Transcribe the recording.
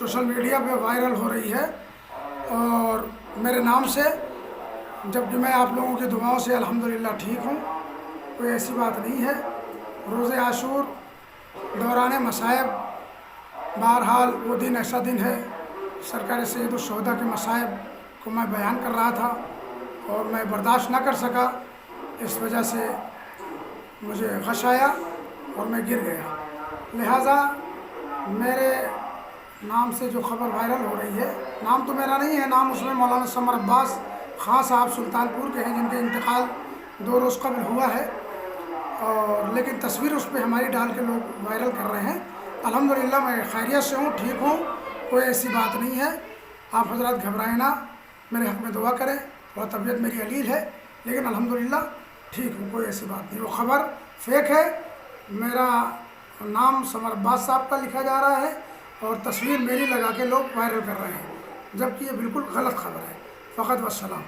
Social media पे viral हो रही है और मेरे नाम से, जबकि मैं आप लोगों की दुआओं से अल्हम्दुलिल्लाह ठीक हूँ, कोई ऐसी बात नहीं है। रोज़े आशूर दौरान मसाइब, बहरहाल वो दिन ऐसा दिन है, सरकार सैयदुश्शुहदा के मसाइब को मैं बयान कर रहा था और मैं बर्दाश्त न कर सका, इस वजह से मुझे गश आया और मैं गिर गया। लिहाजा मेरे नाम से जो खबर वायरल हो रही है, नाम तो मेरा नहीं है, नाम उसमें मौलाना समर अब्बास खां साहब सुल्तानपुर के हैं, जिनका इंतकाल 2 रोज़ कबल हुआ है, और लेकिन तस्वीर उस पर हमारी डाल के लोग वायरल कर रहे हैं। अल्हम्दुलिल्लाह मैं खैरियत से हूँ, ठीक हूँ, कोई ऐसी बात नहीं है। आप हजरत घबराएं ना, मेरे हक़ में दुआ करें। थोड़ा तबीयत मेरी अलील है, लेकिन अल्हम्दुलिल्लाह ठीक हूँ, कोई ऐसी बात नहीं। वो खबर फेक है, मेरा नाम समर अब्बास साहब का लिखा जा रहा है और तस्वीर मेरी लगा के लोग वायरल कर रहे हैं, जबकि ये बिल्कुल गलत खबर है। फ़क़त वस्सलाम।